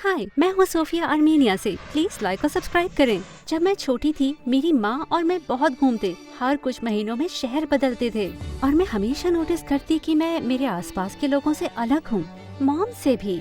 हाय, मैं हूँ Sophia Armenia से। प्लीज लाइक और सब्सक्राइब करें। जब मैं छोटी थी मेरी माँ और मैं बहुत घूमते, हर कुछ महीनों में शहर बदलते थे और मैं हमेशा नोटिस करती कि मैं मेरे आसपास के लोगों से अलग हूँ, मॉम से भी।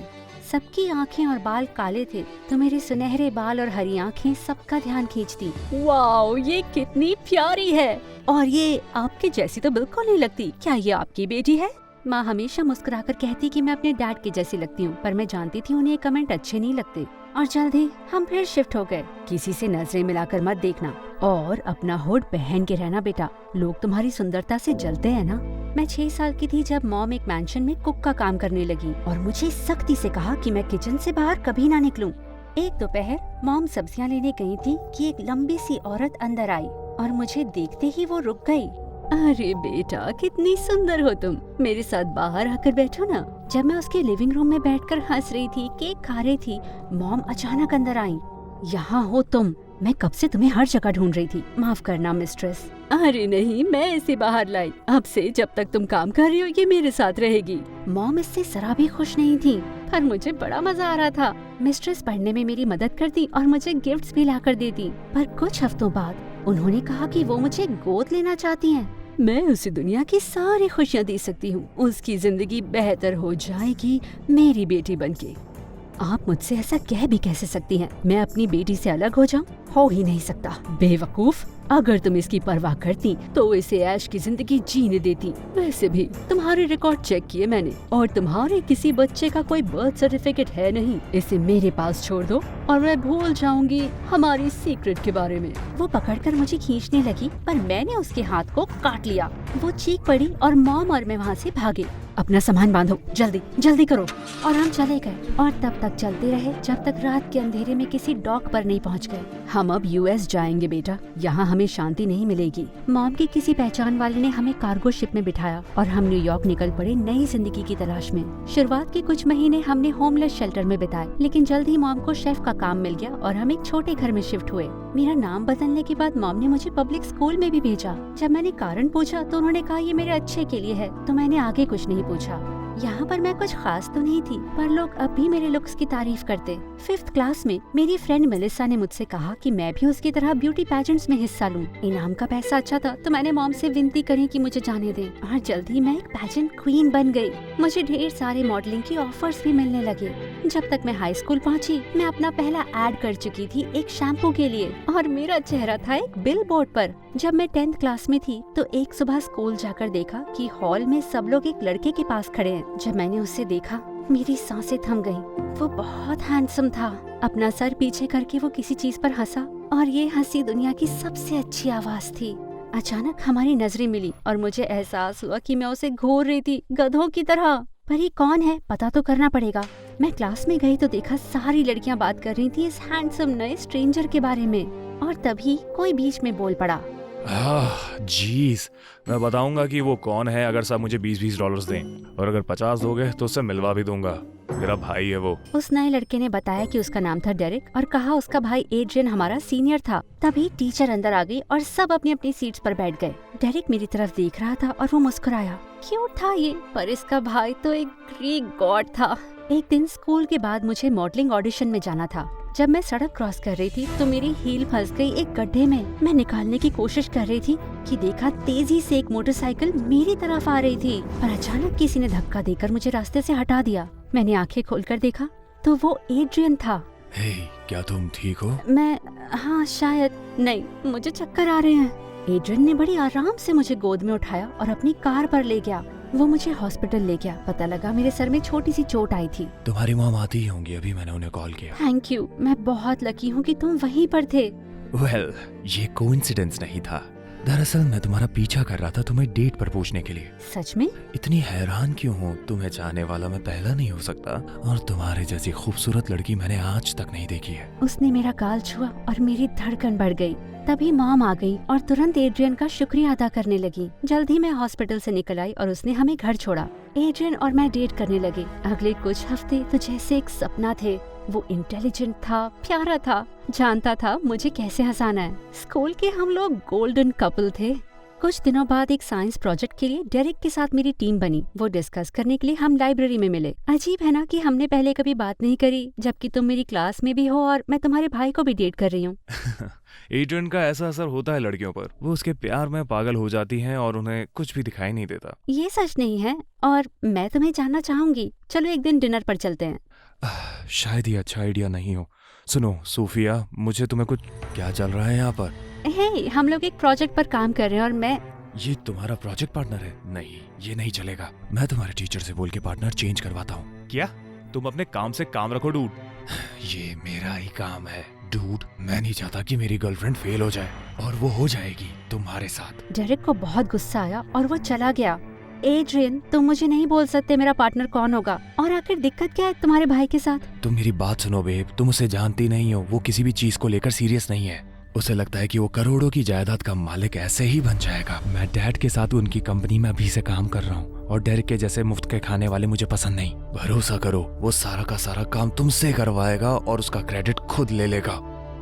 सबकी आंखें और बाल काले थे तो मेरे सुनहरे बाल और हरी आंखें सबका ध्यान खींचती। वाओ, ये कितनी प्यारी है और ये आपके जैसी तो बिल्कुल नहीं लगती। क्या ये आपकी बेटी है? माँ हमेशा मुस्कुराकर कहती कि मैं अपने डैड के जैसी लगती हूँ, पर मैं जानती थी उन्हें ये कमेंट अच्छे नहीं लगते। और जल्दी हम फिर शिफ्ट हो गए। किसी से नजरें मिलाकर मत देखना और अपना हुड पहन के रहना बेटा, लोग तुम्हारी सुंदरता से जलते हैं ना। मैं 6 साल की थी जब मॉम एक मैंशन में कुक का काम करने लगी और मुझे सख्ती से कहा कि मैं किचन से बाहर कभी ना निकलूं। एक दोपहर मॉम सब्जियां लेने गई थी कि एक लंबी सी औरत अंदर आई और मुझे देखते ही वो रुक गई। अरे बेटा, कितनी सुंदर हो तुम, मेरे साथ बाहर आकर बैठो ना। जब मैं उसके लिविंग रूम में बैठकर हंस रही थी, केक खा रही थी, मॉम अचानक अंदर आई। यहाँ हो तुम, मैं कब से तुम्हें हर जगह ढूंढ रही थी। माफ करना मिस्ट्रेस। अरे नहीं, मैं इसे बाहर लाई। अब से जब तक तुम काम कर रही हो ये मेरे साथ रहेगी। मॉम इससे जरा भी खुश नहीं थी, पर मुझे बड़ा मजा आ रहा था। मिस्ट्रेस पढ़ने में मेरी मदद करती और मुझे गिफ्ट्स भी लाकर देती। पर कुछ हफ्तों बाद उन्होंने कहा कि वो मुझे गोद लेना चाहती हैं। मैं उसे दुनिया की सारी खुशियाँ दे सकती हूँ, उसकी जिंदगी बेहतर हो जाएगी मेरी बेटी बनके। आप मुझसे ऐसा कह भी कैसे सकती हैं? मैं अपनी बेटी से अलग हो जाऊं? हो ही नहीं सकता। बेवकूफ, अगर तुम इसकी परवाह करती तो इसे ऐश की जिंदगी जीने देती। वैसे भी तुम्हारे रिकॉर्ड चेक किए मैंने और तुम्हारे किसी बच्चे का कोई बर्थ सर्टिफिकेट है नहीं। इसे मेरे पास छोड़ दो और मैं भूल जाऊंगी हमारी सीक्रेट के बारे में। वो पकड़कर मुझे खींचने लगी पर मैंने उसके हाथ को काट लिया। वो चीख पड़ी और मॉम और मैं वहाँ से भागे। अपना सामान बांधो, जल्दी जल्दी करो। और हम चले गए और तब तक चलते रहे जब तक रात के अंधेरे में किसी डॉक पर नहीं पहुंच गए। हम अब यूएस जाएंगे बेटा, यहाँ हमें शांति नहीं मिलेगी। मॉम की किसी पहचान वाले ने हमें कार्गो शिप में बिठाया और हम न्यूयॉर्क निकल पड़े नई जिंदगी की तलाश में। शुरुआत के कुछ महीने हमने होमलेस शेल्टर में बिताए, लेकिन जल्द ही मॉम को शेफ का काम मिल गया और हम एक छोटे घर में शिफ्ट हुए। मेरा नाम बदलने के बाद मॉम ने मुझे पब्लिक स्कूल में भी भेजा। जब मैंने कारण पूछा तो उन्होंने कहा ये मेरे अच्छे के लिए है, तो मैंने आगे कुछ नहीं पूछा। यहाँ पर मैं कुछ खास तो नहीं थी, पर लोग अब भी मेरे लुक्स की तारीफ करते। 5th क्लास में मेरी फ्रेंड मेलिसा ने मुझसे कहा कि मैं भी उसकी तरह ब्यूटी पैजेंट्स में हिस्सा लूं। इनाम का पैसा अच्छा था तो मैंने मॉम से विनती करी कि मुझे जाने दें और जल्द ही मैं एक पैजेंट क्वीन बन गई। मुझे ढेर सारे मॉडलिंग की ऑफर्स भी मिलने लगे। जब तक मैं हाई स्कूल पहुँची मैं अपना पहला एड कर चुकी थी एक शैम्पू के लिए और मेरा चेहरा था एक बिल बोर्ड पर। जब मैं 10th क्लास में थी तो एक सुबह स्कूल जाकर देखा कि हॉल में सब लोग एक लड़के के पास खड़े हैं। जब मैंने उससे देखा मेरी सांसें थम गईं। वो बहुत हैंडसम था। अपना सर पीछे करके वो किसी चीज पर हंसा और ये हंसी दुनिया की सबसे अच्छी आवाज थी। अचानक हमारी नजरें मिली और मुझे एहसास हुआ कि मैं उसे घूर रही थी गधों की तरह। पर ये कौन है पता तो करना पड़ेगा। मैं क्लास में गई तो देखा सारी लड़कियां बात कर रही थी इस हैंडसम नए स्ट्रेंजर के बारे में और तभी कोई बीच में बोल पड़ा। जीज, मैं बताऊंगा कि वो कौन है अगर सब मुझे 20-20 डॉलर्स दें और अगर 50 दोगे तो उससे मिलवा भी दूंगा। मेरा भाई है वो। उस नए लड़के ने बताया कि उसका नाम था डेरिक और कहा उसका भाई एड्रियन हमारा सीनियर था। तभी टीचर अंदर आ गई और सब अपनी अपनी सीट्स पर बैठ गए। डेरिक मेरी तरफ देख रहा था और वो मुस्कुराया। क्यूट था ये, पर इसका भाई तो एक ग्रीक गॉड था। एक दिन स्कूल के बाद मुझे मॉडलिंग ऑडिशन में जाना था। जब मैं सड़क क्रॉस कर रही थी तो मेरी हील फंस गई एक गड्ढे में। मैं निकालने की कोशिश कर रही थी कि देखा तेजी से एक मोटरसाइकिल मेरी तरफ आ रही थी, पर अचानक किसी ने धक्का देकर मुझे रास्ते से हटा दिया। मैंने आंखें खोलकर देखा तो वो एड्रियन था। हे, क्या तुम ठीक हो? हाँ शायद। नहीं, मुझे चक्कर आ रहे हैं। एड्रियन ने बड़ी आराम से मुझे गोद में उठाया और अपनी कार पर ले गया। वो मुझे हॉस्पिटल ले गया। पता लगा मेरे सर में छोटी सी चोट आई थी। तुम्हारी मॉम आती ही होंगी, अभी मैंने उन्हें कॉल किया। थैंक यू, मैं बहुत लकी हूँ कि तुम वहीं पर थे। वेल, ये कोइंसिडेंस नहीं था। दरअसल मैं तुम्हारा पीछा कर रहा था तुम्हें डेट पर पूछने के लिए। सच में? इतनी हैरान क्यों हो? तुम्हें चाहने वाला मैं पहला नहीं हो सकता और तुम्हारे जैसी खूबसूरत लड़की मैंने आज तक नहीं देखी है। उसने मेरा गाल छुआ और मेरी धड़कन बढ़ गई। तभी मॉम आ गई और तुरंत एड्रियन का शुक्रिया अदा करने लगी। जल्द ही मैं हॉस्पिटल से निकल आई और उसने हमें घर छोड़ा। एड्रियन और मैं डेट करने लगे। अगले कुछ हफ्ते तो जैसे एक सपना थे। वो इंटेलिजेंट था, प्यारा था, जानता था मुझे कैसे हंसाना है। स्कूल के हम लोग गोल्डन कपल थे। कुछ दिनों बाद एक साइंस प्रोजेक्ट के लिए डेरिक के साथ मेरी टीम बनी। वो डिस्कस करने के लिए हम लाइब्रेरी में मिले। अजीब है ना कि हमने पहले कभी बात नहीं करी, जबकि तुम मेरी क्लास में भी हो और मैं तुम्हारे भाई को भी डेट कर रही हूँ। एड्रियन का ऐसा असर होता है लड़कियों पर, वो उसके प्यार में पागल हो जाती हैं और उन्हें कुछ भी दिखाई नहीं देता। ये सच नहीं है और मैं तुम्हें जानना चाहूंगी। चलो एक दिन डिनर पर चलते हैं। शायद ये अच्छा आइडिया नहीं हो। सुनो सोफिया, मुझे तुम्हें कुछ क्या चल रहा है यहाँ पर? हे, हम लोग एक प्रोजेक्ट पर काम कर रहे हैं और मैं। ये तुम्हारा प्रोजेक्ट पार्टनर है? नहीं, ये नहीं चलेगा। मैं तुम्हारे टीचर से बोल के पार्टनर चेंज करवाता हूँ। क्या? तुम अपने काम से काम रखो डूड। ये मेरा ही काम है डूड। मैं नहीं चाहता कि मेरी गर्लफ्रेंड फेल हो जाए, और वो हो जाएगी तुम्हारे साथ। डेरिक को बहुत गुस्सा आया और वो चला गया। एड्रियन, तुम मुझे नहीं बोल सकते मेरा पार्टनर कौन होगा, और आखिर दिक्कत क्या है तुम्हारे भाई के साथ? तुम मेरी बात सुनो बेब, तुम उसे जानती नहीं हो। वो किसी भी चीज को लेकर सीरियस नहीं है। उसे लगता है कि वो करोड़ों की जायदाद का मालिक ऐसे ही बन जाएगा। मैं डैड के साथ उनकी कंपनी में अभी से काम कर रहा हूँ, और डेरिक के जैसे मुफ्त के खाने वाले मुझे पसंद नहीं। भरोसा करो, वो सारा का सारा काम तुमसे करवाएगा और उसका क्रेडिट खुद ले लेगा।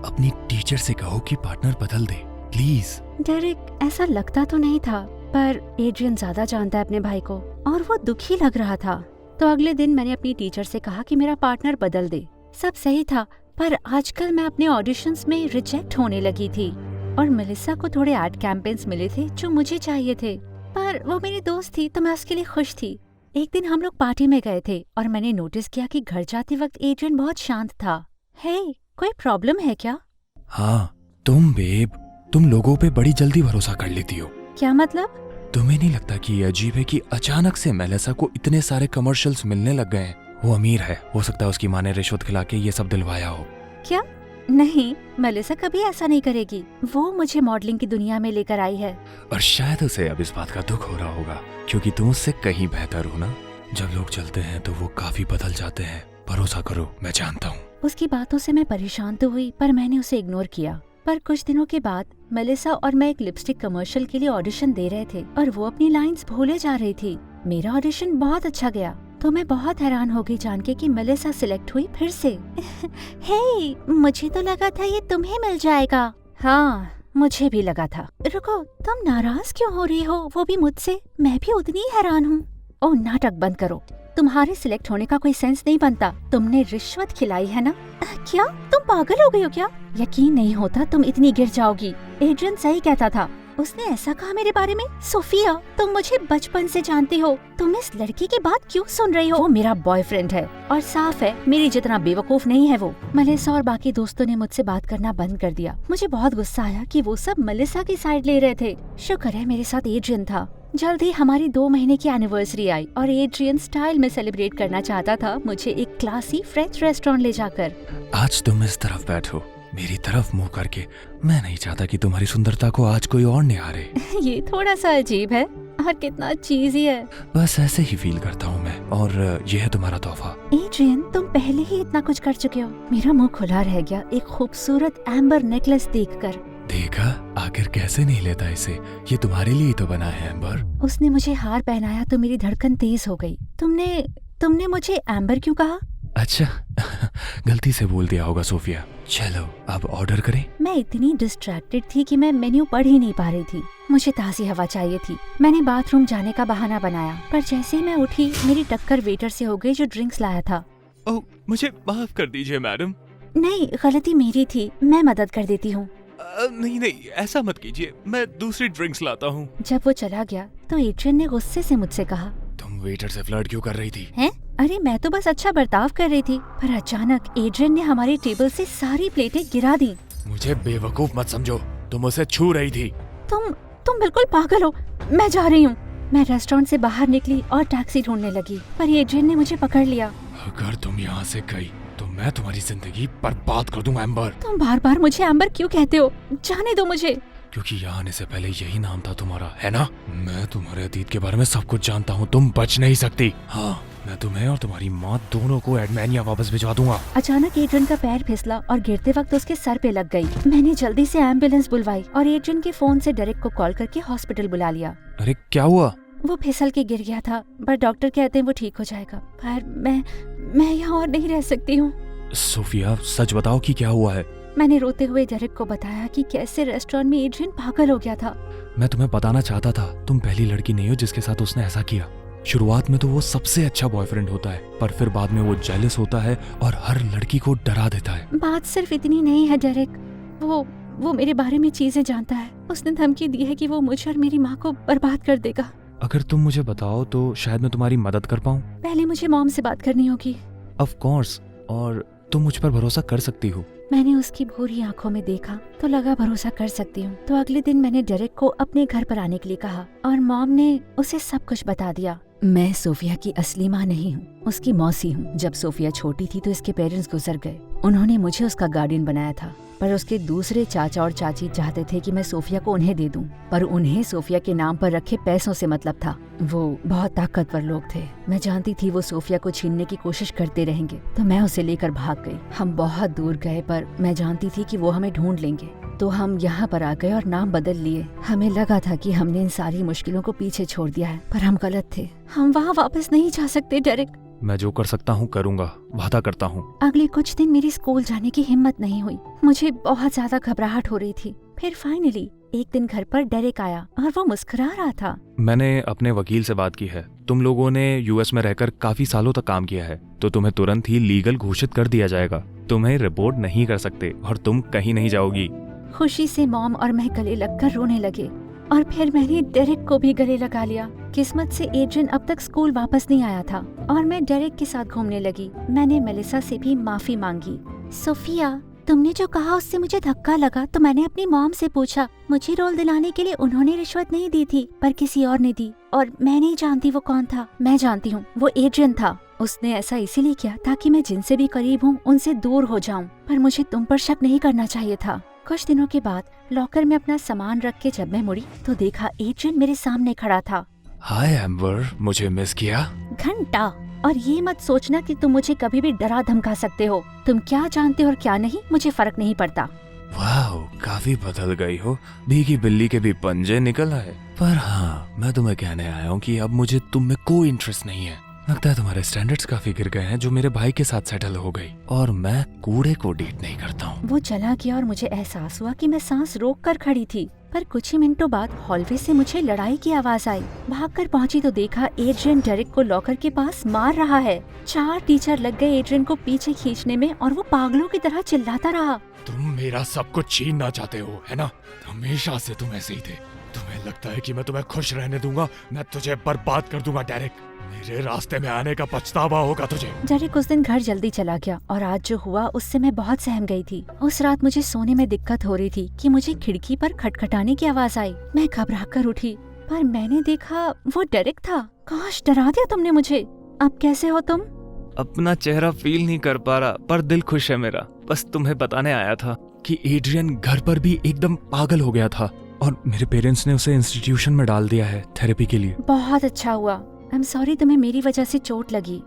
अपनी टीचर से कहो कि पार्टनर बदल दे प्लीज। डेरिक, ऐसा लगता तो नहीं था, पर एड्रियन ज्यादा जानता है अपने भाई को और वो दुखी लग रहा था। तो अगले दिन मैंने अपनी टीचर से कहा कि मेरा पार्टनर बदल दे। सब सही था, पर आजकल मैं अपने ऑडिशंस में रिजेक्ट होने लगी थी, और मेलिसा को थोड़े एड कैंपेन्स मिले थे जो मुझे चाहिए थे, पर वो मेरी दोस्त थी तो मैं उसके लिए खुश थी। एक दिन हम लोग पार्टी में गए थे और मैंने नोटिस किया कि घर जाते वक्त एड्रियन बहुत शांत था। हे, कोई प्रॉब्लम है क्या? हाँ, तुम बेब, तुम लोगों पे बड़ी जल्दी भरोसा कर लेती हो। क्या मतलब? तुम्हें नहीं लगता कि ये अजीब है कि अचानक से मेलिसा को इतने सारे कमर्शियल्स मिलने लग गए हैं? वो अमीर है, हो सकता है उसकी माँ ने रिश्वत खिला के ये सब दिलवाया हो। क्या? नहीं, मेलिसा कभी ऐसा नहीं करेगी। वो मुझे मॉडलिंग की दुनिया में लेकर आई है। और शायद उसे अब इस बात का दुख हो रहा होगा, क्योंकि तुम उससे कहीं बेहतर हो ना। जब लोग चलते हैं तो वो काफी बदल जाते हैं। भरोसा करो, मैं जानता हूँ। उसकी बातों से मैं परेशान तो हुई, पर मैंने उसे इग्नोर किया। पर कुछ दिनों के बाद मेलिसा और मैं एक लिपस्टिक कमर्शियल के लिए ऑडिशन दे रहे थे और वो अपनी लाइंस भूले जा रही थी। मेरा ऑडिशन बहुत अच्छा गया, तो मैं बहुत हैरान हो गई जान के कि मेलिसा सिलेक्ट हुई फिर से। हे, मुझे तो लगा था ये तुम्हें मिल जाएगा। हाँ, मुझे भी लगा था। रुको, तुम नाराज क्यों हो रही हो? वो भी मुझसे? मैं भी उतनी ही हैरान हूँ। ओह, नाटक बंद करो। तुम्हारे सिलेक्ट होने का कोई सेंस नहीं बनता। तुमने रिश्वत खिलाई है ना? क्या तुम पागल हो गई हो क्या? यकीन नहीं होता तुम इतनी गिर जाओगी। एड्रियन सही कहता था, उसने ऐसा कहा मेरे बारे में। सोफिया, तुम मुझे बचपन से जानती हो, तुम इस लड़की की बात क्यों सुन रही हो? वो मेरा बॉयफ्रेंड है और साफ है मेरी जितना बेवकूफ नहीं है वो। मेलिसा और बाकी दोस्तों ने मुझसे बात करना बंद कर दिया। मुझे बहुत गुस्सा आया कि वो सब मेलिसा की साइड ले रहे थे। शुक्र है मेरे साथ एड्रियन था। जल्द ही हमारी 2 महीने की एनिवर्सरी आई और एड्रियन स्टाइल में सेलिब्रेट करना चाहता था मुझे एक क्लासी फ्रेंच रेस्टोरेंट ले जाकर। आज तुम इस तरफ बैठो, मेरी तरफ मुंह करके। मैं नहीं चाहता कि तुम्हारी सुंदरता को आज कोई और निहारे। ये थोड़ा सा अजीब है और कितना चीज़ी है। बस ऐसे ही फील करता हूँ मैं, और ये है तुम्हारा तोहफा। एड्रियन, तुम पहले ही इतना कुछ कर चुके हो। मेरा मुंह खुला रह गया एक खूबसूरत एम्बर नेकलेस देखकर। देखा, आखिर कैसे नहीं लेता इसे? ये तुम्हारे लिए तो बना है एम्बर। उसने मुझे हार पहनाया तो मेरी धड़कन तेज हो गई। तुमने मुझे एम्बर क्यों कहा? अच्छा, गलती से बोल दिया होगा सोफिया। चलो अब ऑर्डर करें। मैं इतनी डिस्ट्रैक्टेड थी कि मैं मेन्यू पढ़ ही नहीं पा रही थी। मुझे ताज़ी हवा चाहिए थी। मैंने बाथरूम जाने का बहाना बनाया, पर जैसे ही मैं उठी मेरी टक्कर वेटर से हो गई जो ड्रिंक्स लाया था। ओह, मुझे माफ कर दीजिए मैडम। नहीं, गलती मेरी थी, मैं मदद कर देती हूँ। नहीं, ऐसा मत कीजिए, मैं दूसरी ड्रिंक्स लाता हूँ। जब वो चला गया तो एड्रियन ने गुस्से से मुझसे कहा, तुम वेटर से फ्लर्ट क्यों कर रही थी? हैं? अरे मैं तो बस अच्छा बर्ताव कर रही थी, पर अचानक एड्रियन ने हमारी टेबल से सारी प्लेटें गिरा दी। मुझे बेवकूफ मत समझो, तुम उसे छू रही थी। तुम बिल्कुल पागल हो। मैं जा रही हूँ। मैं रेस्टोरेंट से बाहर निकली और टैक्सी ढूंढने लगी, पर एड्रियन ने मुझे पकड़ लिया। अगर तुम यहाँ से गई तो मैं तुम्हारी जिंदगी बर्बाद कर दूंगा एम्बर। तुम बार बार मुझे एम्बर क्यों कहते हो? जाने दो मुझे। क्योंकि यहाँ आने से पहले यही नाम था तुम्हारा, है ना? मैं तुम्हारे अतीत के बारे में सब कुछ जानता हूँ, तुम बच नहीं सकती। हाँ, मैं तुम्हें और तुम्हारी माँ दोनों को एडमेनिया वापस भिजवा दूंगा। अचानक एड्रियन का पैर फिसला और गिरते वक्त उसके सर पे लग गई। मैंने जल्दी से एम्बुलेंस बुलवाई और एड्रियन के फोन से डेरिक को कॉल करके हॉस्पिटल बुला लिया। अरे क्या हुआ? वो फिसल के गिर गया था, पर डॉक्टर कहते हैं वो ठीक हो जाएगा। पर मैं यहाँ और नहीं रह सकती हूँ। सोफिया, सच बताओ कि क्या हुआ है? मैंने रोते हुए डेरेक को बताया कि कैसे रेस्टोरेंट में एड्रियन पागल हो गया था। मैं तुम्हें बताना चाहता था, तुम पहली लड़की नहीं हो जिसके साथ उसने ऐसा किया। शुरुआत में तो वो सबसे अच्छा बॉयफ्रेंड होता है, पर फिर बाद में वो जेलस होता है और हर लड़की को डरा देता है। बात सिर्फ इतनी नहीं है डेरेक, वो मेरे बारे में चीजें जानता है। उसने धमकी दी है कि वो मुझे और मेरी माँ को बर्बाद कर देगा। अगर तुम मुझे बताओ तो शायद मैं तुम्हारी मदद कर पाऊँ। पहले मुझे मॉम से बात करनी होगी। ऑफ कोर्स, और तुम मुझ पर भरोसा कर सकती हो। मैंने उसकी भूरी आंखों में देखा तो लगा भरोसा कर सकती हूँ। तो अगले दिन मैंने डेरेक को अपने घर पर आने के लिए कहा और मॉम ने उसे सब कुछ बता दिया। मैं सोफिया की असली माँ नहीं हूँ, उसकी मौसी हूँ। जब सोफिया छोटी थी तो इसके पेरेंट्स गुजर गए। उन्होंने मुझे उसका गार्डियन बनाया था, पर उसके दूसरे चाचा और चाची चाहते थे कि मैं सोफिया को उन्हें दे दूं, पर उन्हें सोफिया के नाम पर रखे पैसों से मतलब था। वो बहुत ताकतवर लोग थे। मैं जानती थी वो सोफिया को छीनने की कोशिश करते रहेंगे, तो मैं उसे लेकर भाग गई। हम बहुत दूर गए, पर मैं जानती थी कि वो हमें ढूंढ लेंगे, तो हम यहाँ पर आ गए और नाम बदल लिए। हमें लगा था कि हमने इन सारी मुश्किलों को पीछे छोड़ दिया है, पर हम गलत थे। हम वहाँ वापस नहीं जा सकते डेरेक। मैं जो कर सकता हूँ करूँगा, वादा करता हूँ। अगले कुछ दिन मेरी स्कूल जाने की हिम्मत नहीं हुई। मुझे बहुत ज्यादा घबराहट हो रही थी। फिर फाइनली एक दिन घर पर डेरेक आया और वो मुस्कुरा रहा था। मैंने अपने वकील से बात की है। तुम लोगों ने यूएस में रहकर काफी सालों तक काम किया है, तो तुम्हें तुरंत ही लीगल घोषित कर दिया जाएगा। तुम्हें रिपोर्ट नहीं कर सकते और तुम कहीं नहीं जाओगी। खुशी से मॉम और मैं गले लगकर रोने लगे और फिर मैंने डेरेक को भी गले लगा लिया। किस्मत से एड्रियन अब तक स्कूल वापस नहीं आया था और मैं डेरेक के साथ घूमने लगी। मैंने मेलिसा से भी माफी मांगी। सोफिया, तुमने जो कहा उससे मुझे धक्का लगा, तो मैंने अपनी मॉम से पूछा। मुझे रोल दिलाने के लिए उन्होंने रिश्वत नहीं दी थी, पर किसी और ने दी, और मैं नहीं जानती वो कौन था। मैं जानती हूँ, वो एड्रियन था। उसने ऐसा इसीलिए किया ताकि मैं जिनसे भी करीब हूँ उनसे दूर हो जाऊँ, पर मुझे तुम पर शक नहीं करना चाहिए था। कुछ दिनों के बाद लॉकर में अपना सामान रख के जब मैं मुड़ी तो देखा एड्रियन मेरे सामने खड़ा था। हाय एम्बर, मुझे मिस किया? घंटा। और ये मत सोचना कि तुम मुझे कभी भी डरा धमका सकते हो। तुम क्या जानते हो और क्या नहीं, मुझे फर्क नहीं पड़ता। वाह, काफी बदल गई हो। भीगी बिल्ली के भी पंजे निकल आए। पर हाँ, मैं तुम्हें कहने आया हूँ कि अब मुझे तुम में कोई इंटरेस्ट नहीं है। लगता है तुम्हारे स्टैंडर्ड्स काफी गिर गए हैं जो मेरे भाई के साथ सेटल हो गई, और मैं कूड़े को डेट नहीं करता हूँ। वो चला गया और मुझे एहसास हुआ कि मैं सांस रोक कर खड़ी थी। पर कुछ ही मिनटों बाद हॉलवे से मुझे लड़ाई की आवाज आई। भागकर पहुंची तो देखा एड्रियन डेरेक को लॉकर के पास मार रहा है। 4 टीचर लग गए एड्रियन को पीछे खींचने में और वो पागलों की तरह चिल्लाता रहा। तुम मेरा सब कुछ छीनना चाहते हो, है ना? हमेशा से तुम ऐसे ही थे। तुम्हें लगता है कि मैं तुम्हें खुश रहने दूंगा? मैं तुझे बर्बाद कर दूंगा डेरेक। मेरे रास्ते में आने का पछतावा होगा तुझे। डेरेक उस दिन घर जल्दी चला गया और आज जो हुआ उससे मैं बहुत सहम गई थी। उस रात मुझे सोने में दिक्कत हो रही थी कि मुझे खिड़की पर खटखटाने की आवाज आई। मैं घबरा कर उठी, पर मैंने देखा वो डेरेक था। काश, डरा दिया तुमने मुझे। अब कैसे हो तुम? अपना चेहरा फील नहीं कर पा रहा, पर दिल खुश है मेरा। बस तुम्हें बताने आया था कि एड्रियन घर पर भी एकदम पागल हो गया था और मेरे पेरेंट्स ने उसे इंस्टीट्यूशन में डाल दिया है थेरेपी के लिए। बहुत अच्छा हुआ। आई एम सॉरी तुम्हें मेरी वजह से चोट लगी।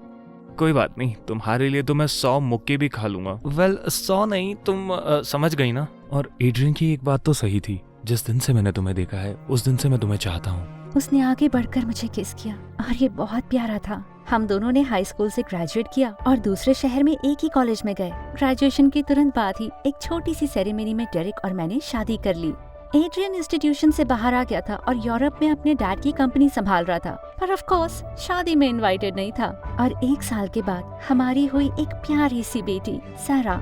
कोई बात नहीं, तुम्हारे लिए तो मैं 100 मुक्के भी खा लूंगा। वेल 100 नहीं, तुम समझ गई ना। और एड्रियन की एक बात तो सही थी, जिस दिन से मैंने तुम्हें देखा है उस दिन से मैं तुम्हें चाहता हूँ। उसने आगे बढ़कर मुझे किस किया और ये बहुत प्यारा था। हम दोनों ने हाई स्कूल से ग्रेजुएट किया और दूसरे शहर में एक ही कॉलेज में गए। ग्रेजुएशन के तुरंत बाद ही एक छोटी सी सेरेमनी में डेरेक और मैंने शादी कर ली। एड्रियन इंस्टीट्यूशन से बाहर आ गया था और यूरोप में अपने डैड की कंपनी संभाल रहा था, पर ऑफ कोर्स शादी में इनवाइटेड नहीं था। और 1 साल के बाद हमारी हुई एक प्यारी सी बेटी सारा।